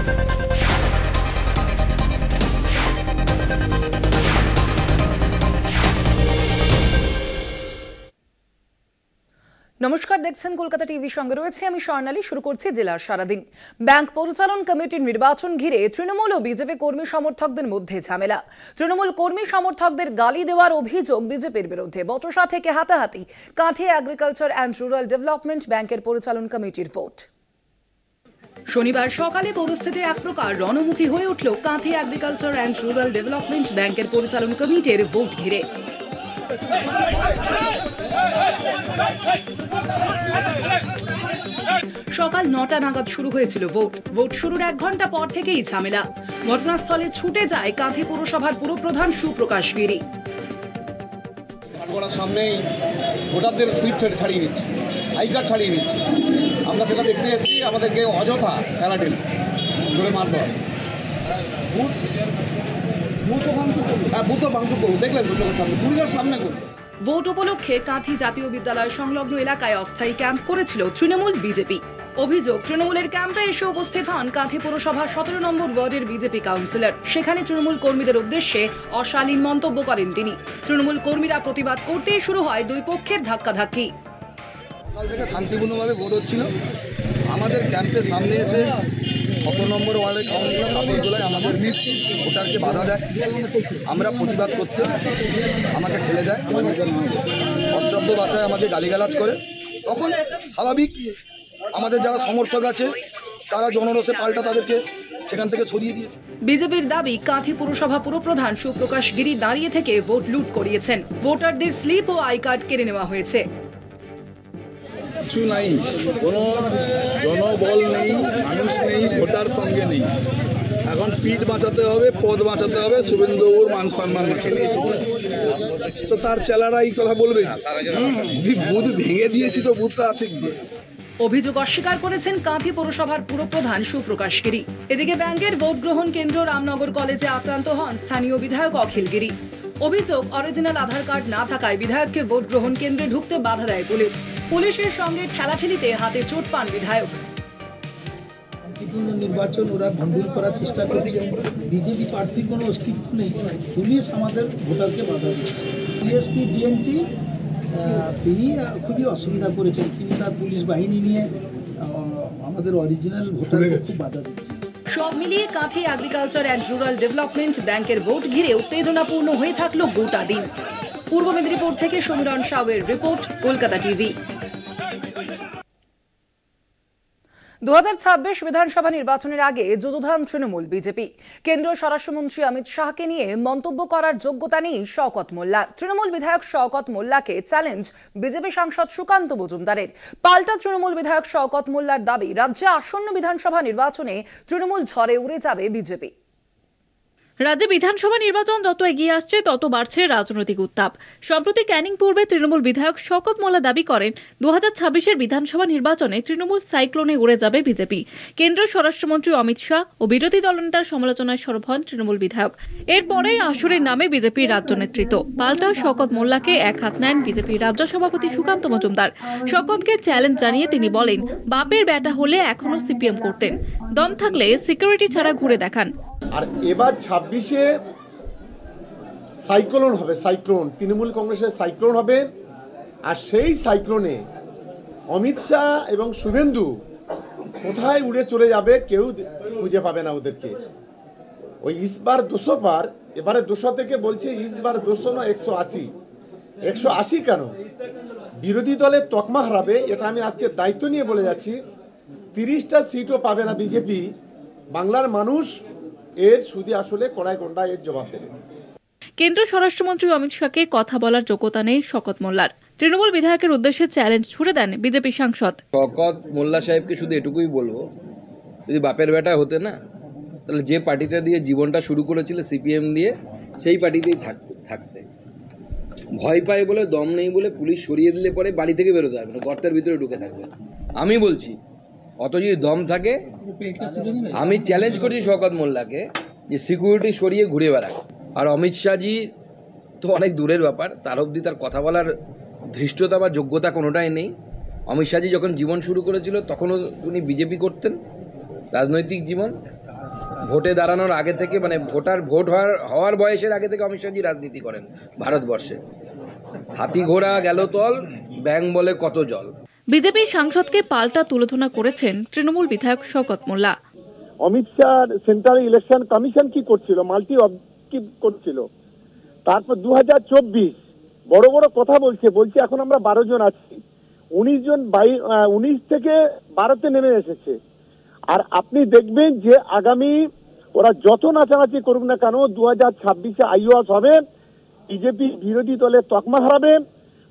নমস্কার, দেখছেন কলকাতা টিভি, সঙ্গে রয়েছে আমি স্বর্ণালী। শুরু করছি জেলার সারাদিন। ব্যাংক পরিচালন কমিটির নির্বাচন ঘিরে তৃণমূল ও বিজেপি কর্মী সমর্থকদের মধ্যে ঝামেলা। তৃণমূল কর্মী সমর্থকদের গালি দেওয়ার অভিযোগ বিজেপির বিরুদ্ধে। বচসা থেকে হাতাহাতি Kanthi agriculture and rural development ব্যাংকের পরিচালন কমিটির ভোট। শনিবার সকালে পরিস্থিতি এক প্রকার রণমুখী হয়ে উঠল Kanthi agriculture and rural development ব্যাংকের পরিচালন কমিটির ভোট ঘিরে। সকাল ৯টা নাগাদ শুরু হয়েছিল ভোট শুরুর ১ ঘন্টা পর থেকেই ঝামেলা। ঘটনাস্থলে ছুটে যায় কাঁথি পুরসভার পুরপ্রধান সুপ্রকাশ গিরি। সামনেই ভোটারদের স্লিপ ছাড়িয়ে নিচ্ছে, আই কার্ড ছাড়িয়ে নিচ্ছে। আমরা সেটা দেখতে এসেছি, আমাদেরকে অযথা খেলাটেল করে মারতে হয়। বুথও ভাঙচুর করবো, দেখলেন লোকের সামনে, পুলিশের সামনে করবো। ভোট উপলক্ষে কাঁথি জাতীয় বিদ্যালয় সংলগ্ন এলাকায় অস্থায়ী ক্যাম্প করেছিল তৃণমূল বিজেপি। অভিযোগ, তৃণমূলের ক্যাম্পে এসে উপস্থিত হন কাঁথি পুরসভা ১৭ নম্বর ওয়ার্ডের বিজেপি কাউন্সিলর। সেখানে তৃণমূল কর্মীদের উদ্দেশ্যে অশালীন মন্তব্য করেন তিনি। তৃণমূল কর্মীরা প্রতিবাদ করতেই শুরু হয় দুই পক্ষের ধাক্কাধাক্কি। সকাল থেকে শান্তিপূর্ণভাবে ভোট হচ্ছিল। আমাদের ক্যাম্পের সামনে এসে ১৭ নম্বর ওয়ার্ডের কাউন্সিলর কাপড় গোলায় আমাদের ভোটারকে বাধা দেয়। আমরা প্রতিবাদ করতে আমাকে ঠেলে দেয়, অশ্রাব্য ভাষায় আমাদের গালিগালাজ করে। তখন স্বাভাবিক আমাদের যারা সমর্থক আছে তারা জনরোষে পাল্টা তাদেরকে সেখান থেকে সরিয়ে দিয়েছে। বিজেপির দাবি, কাঁথি পুরসভা পুরপ্রধান সুপ্রকাশ গিরি দাঁড়িয়ে থেকে ভোট লুট করিয়েছেন। ভোটারদের স্লিপ ও আই কার্ড কেড়ে নেওয়া হয়েছে। কিছু নাই, কোনো জনবল নেই, মানুষ নেই, ভোটার সঙ্গে নেই। এখন পিঠ বাঁচাতে হবে, পদ বাঁচাতে হবে, শুভেন্দুবাবুর মান সম্মান বাঁচাতে হবে। তো তার চেলারা এই কথা বলবে, বুথ ভেঙে দিয়েছি তো বুথটা আছে কি? অভিযোগ অস্বীকার করেছেন কাঁথি পৌরসভার পুরপ্রধান সুপ্রকাশ গিরি। এদিকে ব্যাংকের ভোট গ্রহণ কেন্দ্র রামনগর কলেজে আক্রান্ত হন স্থানীয় বিধায়ক অখিল গিরি। অভিযোগ, অরিজিনাল আধার কার্ড না থাকায় বিধায়ককে ভোট গ্রহণ কেন্দ্রে ঢুকতে বাধা দেয় পুলিশ। পুলিশের সঙ্গে ঠেলাঠেলিতে হাতে চোট পান বিধায়ক। শান্তিপূর্ণ নির্বাচন ওরা ভণ্ডুল করার চেষ্টা করছে। বিজেপি প্রার্থীর কোনো অস্তিত্ব নেই, পুলিশ আমাদের ভোটারকে বাধা দিচ্ছে। ডিএসপি ডিএনটি তিনি খুবই অসুবিধা করেছেন। তিনি তার পুলিশ বাহিনী নিয়ে আমাদের অরিজিনাল ভোটারকে খুব বাধা দিচ্ছে। সব মিলিয়ে Kanthi agriculture and rural development ব্যাংকের ভোট ঘিরে উত্তেজনাপূর্ণ হয়ে থাকলো গোটা দিন। পূর্ব মেদিনীপুর থেকে সমীরণ সাউয়ের রিপোর্ট, কলকাতা টিভি। 2026 বিধানসভা নির্বাচনের আগে যুযুধান তৃণমূল বিজেপি। কেন্দ্রীয় স্বরাষ্ট্রমন্ত্রী অমিত শাহকে নিয়ে মন্তব্য করার যোগ্যতা নেই শওকত মোল্লার। তৃণমূল বিধায়ক শওকত মোল্লাকে চ্যালেঞ্জ বিজেপি সাংসদ সুকান্ত মজুমদারের। পাল্টা তৃণমূল বিধায়ক শওকত মোল্লার দাবি, রাজ্যে আসন্ন বিধানসভা নির্বাচনে তৃণমূল ঝড়ে উড়ে যাবে বিজেপি। রাজ্যে বিধানসভা নির্বাচন যত এগিয়ে আসছে তত বাড়ছে রাজনৈতিক উত্তাপ। সম্প্রতি ক্যানিং পূর্বে তৃণমূল বিধায়ক শওকত মোল্লা দাবি করেন 2026-এর বিধানসভা নির্বাচনে তৃণমূল সাইক্লোনে উড়ে যাবে বিজেপি। কেন্দ্রীয় স্বরাষ্ট্রমন্ত্রী অমিত শাহ ও বিরোধী দলনেতার সমালোচনায় সরব হন তৃণমূল বিধায়ক। এরপরেই আসরের নামে বিজেপির রাজ্য নেতৃত্ব। পাল্টা শওকত মোল্লাকে এক হাত নেন বিজেপির রাজ্য সভাপতি সুকান্ত মজুমদার। শওকতকে চ্যালেঞ্জ জানিয়ে তিনি বলেন, বাপের বেটা হলে এখনো সিপিএম করতেন, দম থাকলে সিকিউরিটি ছাড়া ঘুরে দেখান। আর এবার 26-এ সাইক্লোন হবে, সাইক্লোন তৃণমূল কংগ্রেসের সাইক্লোন হবে। আর সেই সাইক্লোনে অমিত শাহ এবং শুভেন্দু কোথায় উড়ে চলে যাবে কেউ খুঁজে পাবে না ওদেরকে। ওই ইসবার 200 পার, এবারে 200 থেকে বলছে ইসবার 200 না 180। 180 কেন? বিরোধী দলের তকমা হারাবে, এটা আমি আজকে দায়িত্ব নিয়ে বলে যাচ্ছি। 30টা সিটও পাবে না বিজেপি। বাংলার মানুষ এর সুদে আসলে কড়াই গন্ডা এর জবাব দেবে। কেন্দ্রীয় স্বরাষ্ট্রমন্ত্রী অমিত শাহকে কথা বলার যোগ্যতা নেই শওকত মোল্লার। তৃণমূল বিধায়কের উদ্দেশ্যে চ্যালেঞ্জ ছুড়ে দেন বিজেপি সাংসদ। শওকত মোল্লা সাহেবকে শুধু এটুকুই বলবো, যদি বাপের বেটা হতে না, তাহলে যে পার্টিটা দিয়ে জীবনটা শুরু করেছিল সিপিএম দিয়ে, সেই পার্টিতেই থাকতে। ভয় পায় বলে, দম নেই বলে পুলিশ সরিয়ে দিলে পরে বাড়ি থেকে বেরোতে পারবে না, গর্তের ভিতরে ঢুকে থাকবে। আমি বলছি, অত যদি দম থাকে, আমি চ্যালেঞ্জ করছি শওকত মোল্লাকে যে সিকিউরিটি সরিয়ে ঘুরে বেড়াক। আর অমিত শাহজি তো অনেক দূরের ব্যাপার, তার অবধি তার কথা বলার ধৃষ্টতা বা যোগ্যতা কোনোটাই নেই। অমিত শাহজি যখন জীবন শুরু করেছিল তখনও উনি বিজেপি করতেন, রাজনৈতিক জীবন। ভোটে দাঁড়ানোর আগে থেকে মানে ভোট হওয়ার বয়সের আগে থেকে অমিত শাহজি রাজনীতি করেন ভারতবর্ষে। হাতি ঘোড়া গেল তল, ব্যাং বলে কত জল। বিজেপির সাংসদকে পাল্টা তুলোধনা করেছেন তৃণমূল বিধায়ক Saokat Molla. Amit Shah central election commission কি করছিল, মাল্টি অবজেক্টিভ করছিল। তারপর 2024 বড় বড় কথা বলছে এখন আমরা 12 জন আছি, 19 থেকে 12তে নেমে এসেছে। আর আপনি দেখবেন যে আগামী ওরা যত নাচানাচি করুক না কেন 2026-এ আইওয়াস হবে, বিজেপি বিরোধী দলের তকমা হারাবে,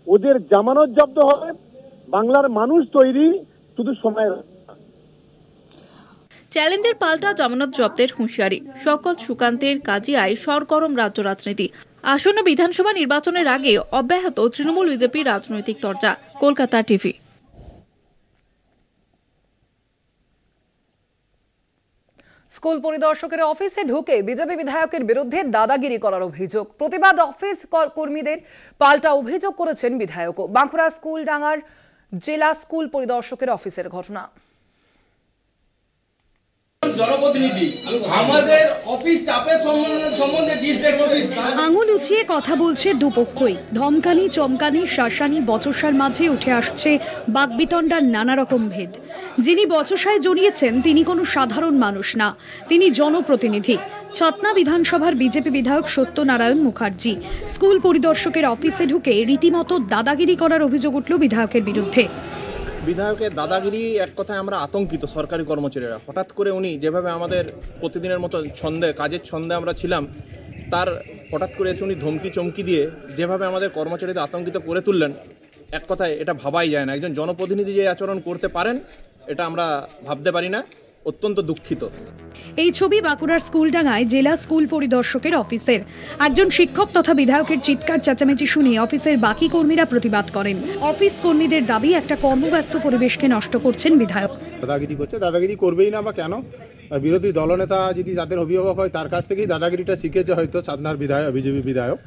ওদের জামানত জব্দ হবে, বাংলার মানুষ তৈরি, শুধু সময়। চ্যালেঞ্জের পাল্টা জামানত জব্দের হুঁশিয়ারি। শওকত সুকান্তের কাজিয়ায় সরগরম রাজ্য রাজনীতি। আসন্ন বিধানসভা নির্বাচনের আগে অব্যাহত তৃণমূল বিজেপির রাজনৈতিক চর্চা। কলকাতা টিভি। স্কুল পরিদর্শকের অফিসে ঢুকে বিজেপি বিধায়কের বিরুদ্ধে দাদাগিরি করার অভিযোগ। প্রতিবাদ অফিস কর্মীদের পাল্টা অভিযোগ করেছেন বিধায়ক। বাঁকুড়া স্কুলডাঙ্গার জেলা স্কুল পরিদর্শকের অফিসের ঘটনা। জনপ্রতিনিধি আমাদের অফিস স্টাফের সম্বন্ধে আঙুল উঁচিয়ে কথা বলছে দুপক্ষই। ধমকানি, চমকানি, শাসানি, বচসার মাঝে উঠে আসছে বাকবিতণ্ডার নানা রকম ভেদ। যিনি বচসায় জড়িয়েছেন তিনি কোনো সাধারণ মানুষ না, তিনি জনপ্রতিনিধি। ছাতনা বিধানসভার বিজেপি বিধায়ক সত্যনারায়ণ মুখার্জি স্কুল পরিদর্শকের অফিসে ঢুকে রীতিমতো দাদাগিরি করার অভিযোগ উঠল বিধায়কের বিরুদ্ধে। বিধায়কের দাদাগিরি এক কথায় আমরা আতঙ্কিত সরকারি কর্মচারীরা। হঠাৎ করে উনি যেভাবে আমাদের প্রতিদিনের মতো কাজের ছন্দে আমরা ছিলাম, তার হঠাৎ করে এসে উনি ধমকি চমকি দিয়ে যেভাবে আমাদের কর্মচারীদের আতঙ্কিত করে তুললেন, এক কথায় এটা ভাবাই যায় না। একজন জনপ্রতিনিধি যে আচরণ করতে পারেন এটা আমরা ভাবতে পারি না। অত্যন্ত দুঃখিত। এই ছবি বাঁকুড়ার স্কুলডাঙ্গায় জেলা স্কুল পরিদর্শকের অফিসের। একজন শিক্ষক তথা বিধায়কের চিৎকার চেঁচামেচি শুনে অফিসের বাকি কর্মীরা প্রতিবাদ করেন। অফিস কর্মীদের দাবি একটা কর্মব্যস্ত পরিবেশকে নষ্ট করছেন বিধায়ক। দাদাগিরি করছে, দাদাগিরি করবেই না বা কেন? বিরোধী দলনেতা যদি তাদের অভিভাবক হয় তার কাছ থেকেই দাদাগিরিটা শিখেছে হয়তো ছাতনার বিজেপি বিধায়ক।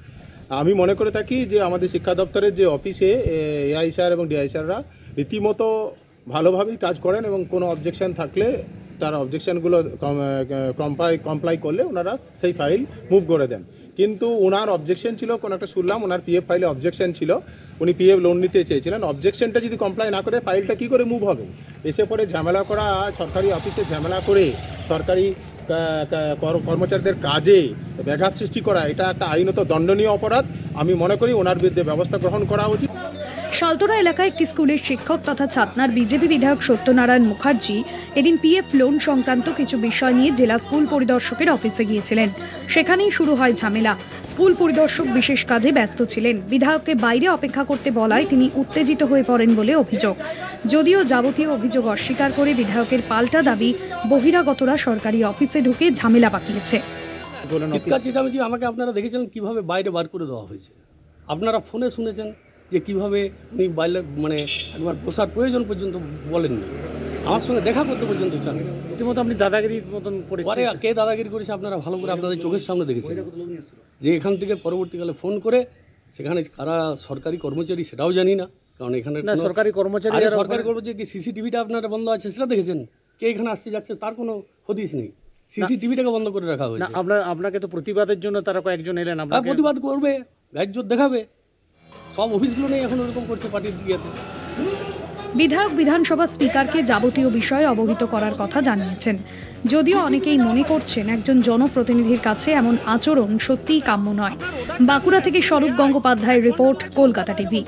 আমি মনে করে থাকি যে আমাদের শিক্ষা দপ্তরের যে অফিসে এআই স্যার এবং ডিআই স্যাররা রীতিমতো ভালোভাবেই কাজ করেন এবং কোনো অবজেকশন থাকলে তার অবজেকশনগুলো কমপ্লাই করলে ওনারা সেই ফাইল মুভ করে দেন। কিন্তু ওনার অবজেকশন ছিল, কোনো একটা শুনলাম ওনার পিএফ ফাইলে অবজেকশন ছিল, উনি পিএফ লোন নিতে চেয়েছিলেন। অবজেকশনটা যদি কমপ্লাই না করে ফাইলটা কী করে মুভ হবে? এসে পরে ঝামেলা করা, সরকারি অফিসে ঝামেলা করে সরকারি কর্মচারীদের কাজে ব্যাঘাত সৃষ্টি করা, এটা একটা আইনত দণ্ডনীয় অপরাধ। আমি মনে করি ওনার বিরুদ্ধে ব্যবস্থা গ্রহণ করা উচিত। শালতোরা এলাকায় একটি স্কুলের শিক্ষক তথা ছাতনার বিজেপি বিধায়ক সত্যনারায়ণ মুখার্জি এদিন পিএফ লোন সংক্রান্ত কিছু বিষয় নিয়ে জেলা স্কুল পরিদর্শকের অফিসে গিয়েছিলেন। সেখানেই শুরু হয় ঝামেলা। স্কুল পরিদর্শক বিশেষ কাজে ব্যস্ত ছিলেন। বিধায়ককে বাইরে অপেক্ষা করতে বলায় তিনি উত্তেজিত হয়ে পড়েন বলে অভিযোগ। যদিও যাবতীয় অভিযোগ অস্বীকার করে বিধায়কের পাল্টা দাবি বহিরাগতরা সরকারি অফিসে ঢুকে ঝামেলা পাকিয়েছে। চিৎকার চেঁচামেচি আমাকে আপনারা দেখেছেন কিভাবে বাইরে বার করে দেওয়া হয়েছে। আপনারা ফোনে শুনেছেন যে কিভাবে উনি বাইরে মানে একবার বসার প্রয়োজন পর্যন্ত বলেননি, আমার সঙ্গে দেখা করতে পর্যন্ত চান। রীতিমতো আপনি দাদাগিরির মতন করে কে দাদাগিরি করেছে আপনারা ভালো করে আপনাদের চোখের সামনে দেখেছেন। যে এখান থেকে পরবর্তীকালে ফোন করে সেখানে কারা সরকারি কর্মচারী সেটাও জানি না, কারণ এখানে সরকারি কর্মচারী কি সিসিটিভিটা আপনারা বন্ধ আছে সেটা দেখেছেন? কে এখানে আসছে যাচ্ছে তার কোনো হদিস নেই, সিসিটিভিটাকে বন্ধ করে রাখা হয়েছে। আপনাকে তো প্রতিবাদের জন্য তারা কয়েকজন এলেন, প্রতিবাদ করবে, গায়ের জোর দেখাবে, সব অফিসগুলো নেই এখন ওরকম করছে পার্টির দিকে। বিধায়ক বিধানসভা স্পিকারকে যাবতীয় বিষয়ে অবহিত করার কথা জানিয়েছেন। যদিও অনেকেই মনে করছেন একজন জনপ্রতিনিধির কাছে এমন আচরণ সত্যিই কাম্য নয়। বাঁকুড়া থেকে স্বরূপ গঙ্গোপাধ্যায়ের রিপোর্ট, কলকাতা টিভি।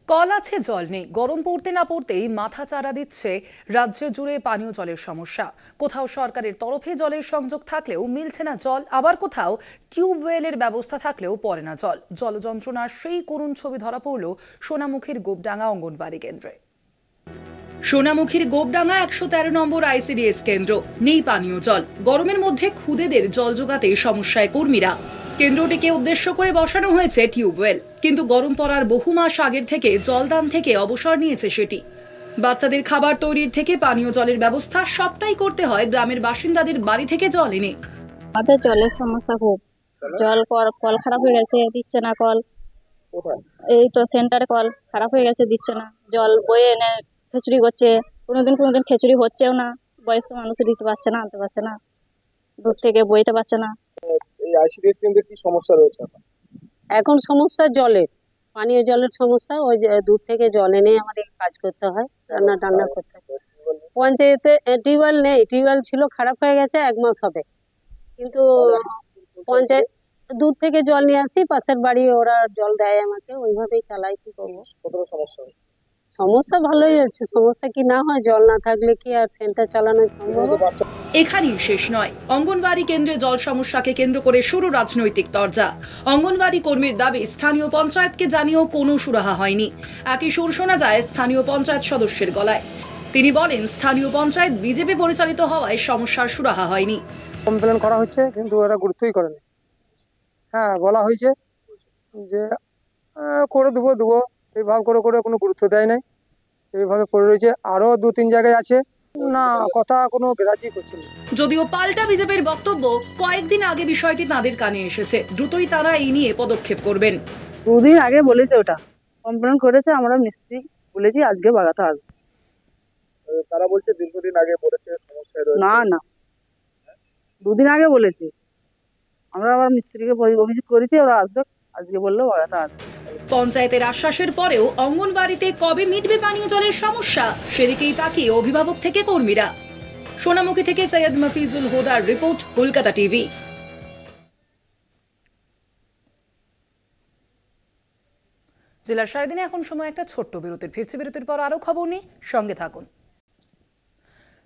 কল আছে জল নেই, গরম পড়তে না পড়তেই মাথা চারা দিচ্ছে রাজ্য জুড়ে পানীয় জলের সমস্যা। কোথাও সরকারের তরফে জলের সংযোগ থাকলেও মিলছে না জল, আবার কোথাও টিউবওয়েলের ব্যবস্থা থাকলেও পড়ে না জল। জল যন্ত্রণার সেই করুণ ছবি ধরা পড়ল সোনামুখীর গোপডাঙ্গা অঙ্গনবাড়ি কেন্দ্রে। সোনামুখীর গোপডাঙ্গা 113 নম্বর আইসিডিএস কেন্দ্র, নেই পানীয় জল। গরমের মধ্যে খুদেদের জল জোগাতে সমস্যায় কর্মীরা। কেন্দ্রটিকে উদ্দেশ্য করে বসানো হয়েছে টিউবওয়েল, কিন্তু গরম পড়ার বহু মাস আগের থেকে জলদান থেকে অবসর নিয়েছে সেটি। বাচ্চাদের খাবার তৈরির থেকে পানীয় জলের ব্যবস্থা সবটাই করতে হয় গ্রামের বাসিন্দাদের বাড়ি থেকে জল এনে। আমাদের জলের সমস্যা খুব, জল কল খারাপ হয়ে গেছে, দিচ্ছে না কল। এই তো সেন্টারে কল খারাপ হয়ে গেছে, দিচ্ছে না। জল বয়ে এনে খিচুড়ি করছে, কোনোদিন খিচুড়ি হচ্ছেও না, বয়স্ক মানুষ দিতে পারছে না, আনতে পারছে না, দূর থেকে বইতে পারছে না। এই আইসিডিএস কেন্দ্রে কি সমস্যা রয়েছে? এখন সমস্যা জলের, পানীয় জলের সমস্যা। ওই যে দূর থেকে জল এনে আমাদের কাজ করতে হয়, রান্না করতে হয়। পঞ্চায়েতে টিউবওয়েল নেই, টিউবওয়েল ছিল খারাপ হয়ে গেছে, 1 মাস হবে, কিন্তু পঞ্চায়েত দূর থেকে জল নিয়ে আসি, পাশের বাড়ি ওরা জল দেয় আমাকে, ওইভাবেই চালাই। কি করবো? কতটা সমস্যা? সমস্যা ভালোই হচ্ছে, সমস্যা কি না হয়? জল না থাকলে কি আর সেন্টার চালানো সম্ভব? এখানেই শেষ নয়, অঙ্গনওয়াড়ি কেন্দ্রে জল সমস্যাকে কেন্দ্র করে শুরু রাজনৈতিক তরজা। অঙ্গনওয়াড়ি কর্মীর দাবি স্থানীয় পঞ্চায়েতকে জানিয়েও কোনো সুরাহা হয়নি। একই সুর শোনা যায় স্থানীয় পঞ্চায়েত সদস্যের গলায়। তিনি বলেন, স্থানীয় পঞ্চায়েত বিজেপি পরিচালিত হওয়ায় সমস্যার সুরাহা হয়নি। কমপ্লেন করা হচ্ছে, কিন্তু ওরা গুরুত্বই করেনি। হ্যাঁ, বলা হয়েছে যে করে দেবো, এইভাবে করে কোনো গুরুত্ব দেয় নাই, সেইভাবে পড়ে রয়েছে। আরো 2-3 জায়গায় আছে, না কথা কোনো গ্রাহ্যই করছে না। যদিও পাল্টা বিজেপির বক্তব্য, কয়েকদিন আগে বিষয়টি তাদের কানে এসেছে, দ্রুতই তারা এই নিয়ে পদক্ষেপ করবেন। 2 দিন আগে বলেছে, ওটা কমপ্লেন করেছে, আমরা মিস্ত্রি বলেছি আজকে বাগাতে আসবে। তারা বলছে দীর্ঘদিন আগে বলেছে সমস্যা রয়েছে। না 2 দিন আগে বলেছে, আমরা আবার মিস্ত্রিকে অভিযোগ করেছি, ওরা আসবে, আজকে বললো বাগাতে আসবে। পঞ্চায়েতের আশ্বাসের পরেও অঙ্গনবাড়িতে কবে মিটবে পানীয় জলের সমস্যা, সেদিকেই তাকিয়ে অভিভাবক থেকে কর্মীরা। সোনামুখী থেকে সৈয়দ মফিজুল হুদার রিপোর্ট, কলকাতা টিভি। জেলার সারাদিনে এখন সময় একটা ছোট্ট বিরতির। ফিরছি বিরতির পর আরো খবর নিয়ে সঙ্গে থাকুন।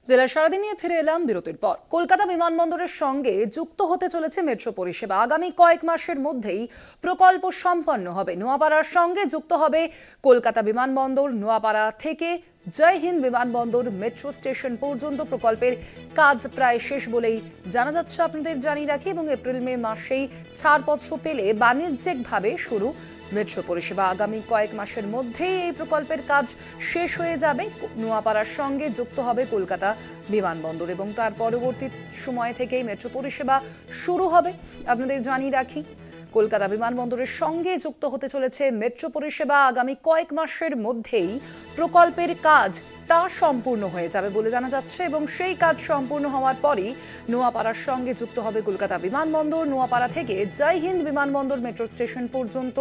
জেলার সারাদিন নিয়ে ফিরে এলাম বিরতির পর। কলকাতা বিমানবন্দরের সঙ্গে যুক্ত হতে চলেছে মেট্রো পরিষেবা। আগামী কয়েক মাসের মধ্যেই প্রকল্প সম্পন্ন হবে। নোয়াপাড়ার সঙ্গে যুক্ত হবে কলকাতা বিমানবন্দর। নোয়াপাড়া থেকে জয় হিন্দ বিমানবন্দর মেট্রো স্টেশন পর্যন্ত প্রকল্পের কাজ প্রায় শেষ বলেই জানা যাচ্ছে। আপনাদের জানিয়ে রাখি, এবং এপ্রিল-মে মাসেই ছাড়পত্র পেলে বাণিজ্যিকভাবে শুরু মেট্রো পরিষেবা। আগামী কয়েক মাসের মধ্যেই এই প্রকল্পের কাজ শেষ হয়ে যাবে। নোয়াপাড়ার সঙ্গে যুক্ত হবে কলকাতা বিমানবন্দর, এবং তার পরবর্তী সময় থেকেই মেট্রো পরিষেবা শুরু হবে। আপনাদের জানিয়ে রাখি, কলকাতা বিমানবন্দরের সঙ্গে যুক্ত হতে চলেছে মেট্রো পরিষেবা। আগামী কয়েক মাসের মধ্যেই প্রকল্পের কাজ তা সম্পূর্ণ হয়ে যাবে বলে জানা যাচ্ছে, এবং সেই কাজ সম্পূর্ণ হওয়ার পরই নোয়াপাড়ার সঙ্গে যুক্ত হবে কলকাতা বিমানবন্দর। নোয়াপাড়া থেকে জয় হিন্দ বিমানবন্দর মেট্রো স্টেশন পর্যন্ত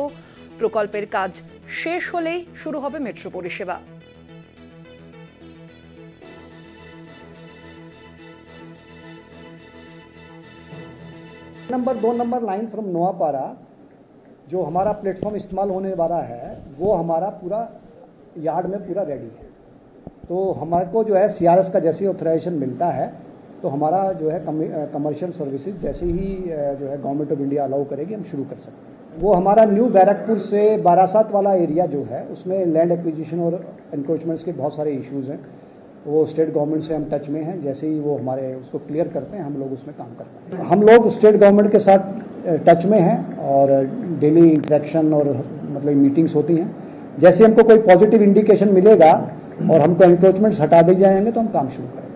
প্রকল্পের কাজ শেষ হলেই শুরু হবে মেট্রো পরিষেবা। Number 2 number line from Noapara जो हमारा प्लेटफॉर्म इस्तेमाल होने वाला है, वो हमारा पूरा यार्ड में पूरा रेडी है। तो हमारे को जो है CRS का जैसे ही ऑथराइजेशन मिलता है, तो हमारा जो है कमर्शियल सर्विसेज जैसे ही जो है गवर्नमेंट ऑफ इंडिया अलाउ करेगी, हम शुरू कर सकते हैं। वो हमारा न्यू बैरकपुर से बारासात वाला एरिया जो है, उसमें लैंड एक्विजिशन और एनक्रोचमेंट्स के बहुत सारे इश्यूज़ हैं। वो स्टेट गवर्नमेंट से हम टच में हैं, जैसे ही वो हमारे उसको क्लियर करते हैं, हम लोग उसमें काम करते हैं। हम लोग स्टेट गवर्नमेंट के साथ टच में हैं और डेली इंटरेक्शन और मतलब मीटिंग्स होती हैं। जैसे हमको कोई पॉजिटिव इंडिकेशन मिलेगा और हमको एनक्रोचमेंट्स हटा दिए जाएंगे, तो हम काम शुरू करेंगे।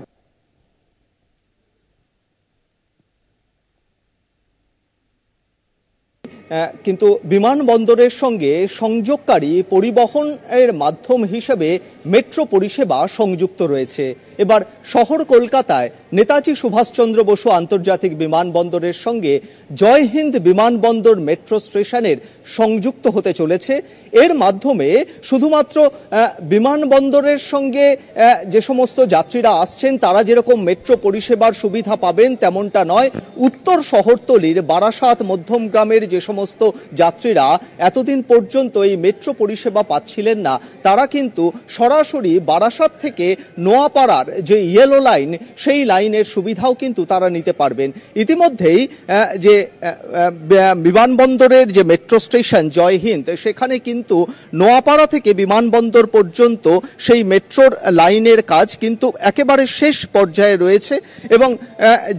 কিন্তু বিমানবন্দরের সঙ্গে সংযোগকারী পরিবহনের মাধ্যম হিসেবে মেট্রো পরিষেবা সংযুক্ত রয়েছে। এবার শহর কলকাতায় নেতাজি সুভাষচন্দ্র বসু আন্তর্জাতিক বিমানবন্দরের সঙ্গে জয় হিন্দ বিমানবন্দর মেট্রো স্টেশনের সংযুক্ত হতে চলেছে। এর মাধ্যমে শুধুমাত্র বিমানবন্দরের সঙ্গে যে সমস্ত যাত্রীরা আসছেন তারা যেরকম মেট্রো পরিষেবার সুবিধা পাবেন তেমনটা নয়, উত্তর শহরতলির বারাসাত মধ্যমগ্রামের যে সমস্ত যাত্রীরা এতদিন পর্যন্ত এই মেট্রো পরিষেবা পাচ্ছিলেন না, তারা কিন্তু সরাসরি বারাসাত থেকে নোয়াপাড়ার যে ইয়েলো লাইন, সেই লাইনের সুবিধাও কিন্তু তারা নিতে পারবেন। ইতিমধ্যেই যে বিমানবন্দরের যে মেট্রো স্টেশন জয় হিন্দ, সেখানে কিন্তু নোয়াপাড়া থেকে বিমানবন্দর পর্যন্ত সেই মেট্রোর লাইনের কাজ কিন্তু একেবারে শেষ পর্যায়ে রয়েছে, এবং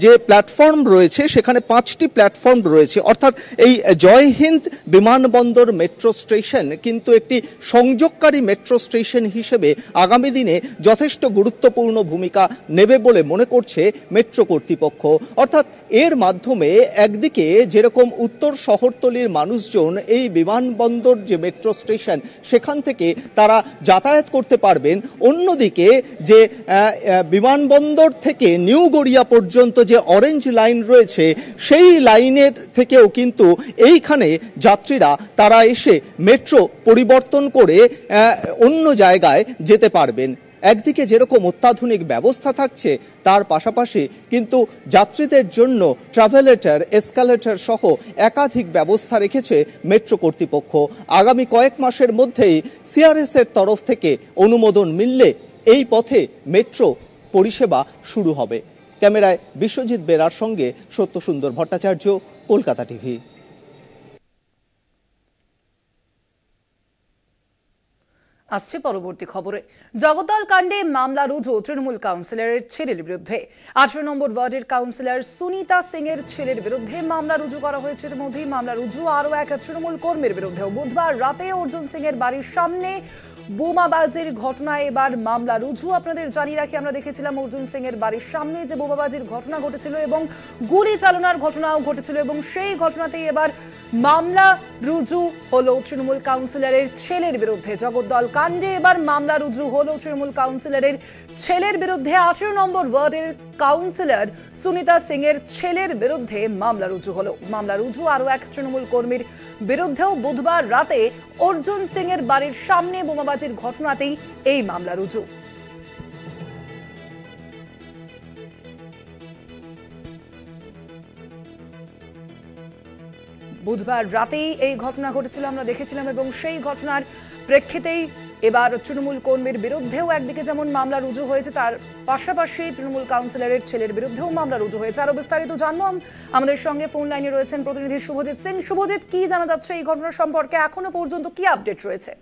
যে প্ল্যাটফর্ম রয়েছে সেখানে 5টি প্ল্যাটফর্ম রয়েছে। অর্থাৎ এই জয় হিন্দ বিমানবন্দর মেট্রো স্টেশন কিন্তু একটি সংযোগকারী মেট্রো স্টেশন হিসেবে হিসেবে আগামী দিনে যথেষ্ট গুরুত্বপূর্ণ ভূমিকা নেবে বলে মনে করছে মেট্রো কর্তৃপক্ষ। অর্থাৎ এর মাধ্যমে একদিকে যেরকম উত্তর শহরতলির মানুষজন এই বিমানবন্দর যে মেট্রো স্টেশন সেখান থেকে তারা যাতায়াত করতে পারবেন, অন্যদিকে যে বিমানবন্দর থেকে নিউ গড়িয়া পর্যন্ত যে অরেঞ্জ লাইন রয়েছে সেই লাইনের থেকেও কিন্তু এইখানে যাত্রীরা তারা এসে মেট্রো পরিবর্তন করে অন্য জায়গায় যেতে পারবেন। একদিকে যেরকম অত্যাধুনিক ব্যবস্থা থাকছে তার পাশাপাশি কিন্তু যাত্রীদের জন্য ট্রাভেলেটর, এসকালেটর সহ একাধিক ব্যবস্থা রেখেছে মেট্রো কর্তৃপক্ষ। আগামী কয়েক মাসের মধ্যেই সিআরএস এর তরফ থেকে অনুমোদন মিললে এই পথে মেট্রো পরিষেবা শুরু হবে। ক্যামেরায় বিশ্বজিৎ বেরার সঙ্গে সত্যসুন্দর ভট্টাচার্য, কলকাতা টিভি। আসছে পরবর্তী খবরে। জগদ্দল কাণ্ডে মামলা রুজু তৃণমূল কাউন্সিলরের ছেলের বিরুদ্ধে। 18 নম্বর ওয়ার্ডের কাউন্সিলর সুনিতা সিং এর ছেলের বিরুদ্ধে মামলা রুজু করা হয়েছে। ইতিমধ্যেই মামলা রুজু আরও এক তৃণমূল কর্মীর বিরুদ্ধেও। বুধবার রাতে অর্জুন সিং এর বাড়ির সামনে বোমাবাজির ঘটনায় এবার মামলা রুজু। আপনাদের জানিয়ে রাখি, আমরা দেখেছিলাম অর্জুন সিং এর বাড়ির সামনে যে বোমাবাজির ঘটনা ঘটেছিল এবং গুলি চালানোর ঘটনাও ঘটেছিল, এবং সেই ঘটনাতেই এবার মামলা রুজু হলো তৃণমূল কাউন্সিলরের ছেলের বিরুদ্ধে। জগদ্দল কাণ্ডে এবার মামলা রুজু হলো তৃণমূল কাউন্সিলরের ছেলের বিরুদ্ধে। 18 নম্বর ওয়ার্ডের কাউন্সিলর সুনিতা সিং এর ছেলের বিরুদ্ধে মামলা রুজু হলো। মামলা রুজু আরও এক তৃণমূল কর্মীর বিরুদ্ধেও। বুধবার রাতে অর্জুন সিং এর বাড়ির সামনে বোমাবাজির ঘটনাতেই এই মামলা রুজু। বুধবার রাতেই এই ঘটনা ঘটেছিল, আমরা দেখেছিলাম, এবং সেই ঘটনার প্রেক্ষিতেই এবার তৃণমূল কর্মীর বিরুদ্ধেও একদিকে যেমন মামলা রুজু হয়েছে, তার পাশাপাশি তৃণমূল কাউন্সিলরের ছেলের বিরুদ্ধেও মামলা রুজু হয়েছে। আরো বিস্তারিত জানবো, আমাদের সঙ্গে ফোন লাইনে রয়েছেন প্রতিনিধি শুভজিৎ সিং। শুভজিৎ, কি জানা যাচ্ছে এই ঘটনা সম্পর্কে? এখনো পর্যন্ত কি আপডেট রয়েছে?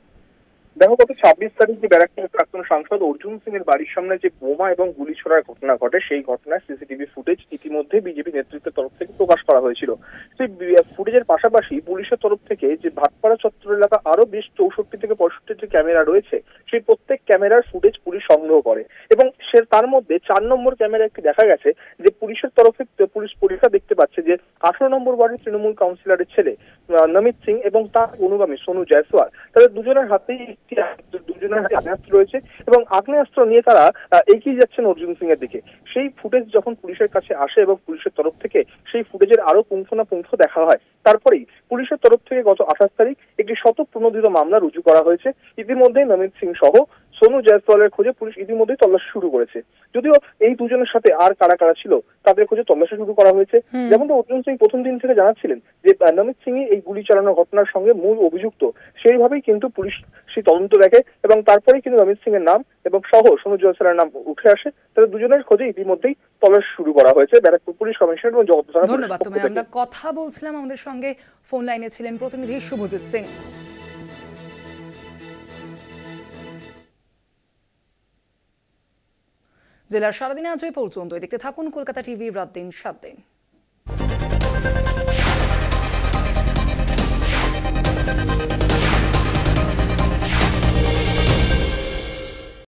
দেখো, গত 26 তারিখ যে ব্যারাকপুরের প্রাক্তন সাংসদ অর্জুন সিং এর বাড়ির সামনে যে বোমা এবং গুলি ছোড়ার ঘটনা ঘটে, সেই ঘটনার সিসিটিভি ফুটেজ ইতিমধ্যে বিজেপি নেতৃত্বের তরফ থেকে প্রকাশ করা হয়েছিল। সেই ফুটেজের পাশাপাশি পুলিশের তরফ থেকে যে ভাটপাড়া চত্বর এলাকা আরো বেশ 64 থেকে 65টি ক্যামেরা রয়েছে, সেই প্রত্যেক ক্যামেরার ফুটেজ পুলিশ সংগ্রহ করে, এবং তার মধ্যে 4 নম্বর ক্যামেরা একটি দেখা গেছে যে পুলিশের তরফে পুলিশ পরীক্ষা দেখতে পাচ্ছে যে 18 নম্বর ওয়ার্ডের তৃণমূল কাউন্সিলরের ছেলে নমিত সিং এবং তার অনুগামী সোনু জয়সওয়াল, তাদের দুজনের হাতেই দুজনের হাতে আগ্নেয়াস্ত্র রয়েছে, এবং আগ্নেয়াস্ত্র নিয়ে তারা এগিয়ে যাচ্ছেন অর্জুন সিং এর দিকে। সেই ফুটেজ যখন পুলিশের কাছে আসে এবং পুলিশের তরফ থেকে সেই ফুটেজের আরো পুঙ্খানুপুঙ্খ দেখা হয়, তারপরেই পুলিশের তরফ থেকে গত 28 তারিখ একটি শতপ্রণোদিত মামলা রুজু করা হয়েছে। ইতিমধ্যেই নমিত সিং সহ সোনু জয়সওয়ালের খোঁজে পুলিশ ইতিমধ্যেই তল্লাশি শুরু করেছে। যদিও এই দুজনের সাথে আর কারা কারা ছিল তাদের খোঁজে তল্লাশি শুরু করা হয়েছে। যেমনটা অর্জুন সিং প্রথম দিন থেকে জানাচ্ছিলেন যে নমিত সিং এই গুলি চালানোর ঘটনার সঙ্গে মূল অভিযুক্ত, সেইভাবেই কিন্তু পুলিশ সেই তদন্ত দেখে, এবং তারপরেই কিন্তু নমিত সিং এর নাম এবং সহ সোনু জয়সওয়ালের নাম উঠে আসে। তাদের দুজনের খোঁজে ইতিমধ্যেই তল্লাশি শুরু করা হয়েছে ব্যারাকপুর পুলিশ কমিশনার এবং জগদ্দল থানা। ধন্যবাদ তোমায়। আমরা কথা বলছিলাম, আমাদের সঙ্গে ফোন লাইনে ছিলেন প্রতিনিধি শুভজিৎ সিং। জেলার সারাদিনে আজ এই পর্যন্ত। দেখতে থাকুন কলকাতা টিভি, রাত দিন 7 দিন।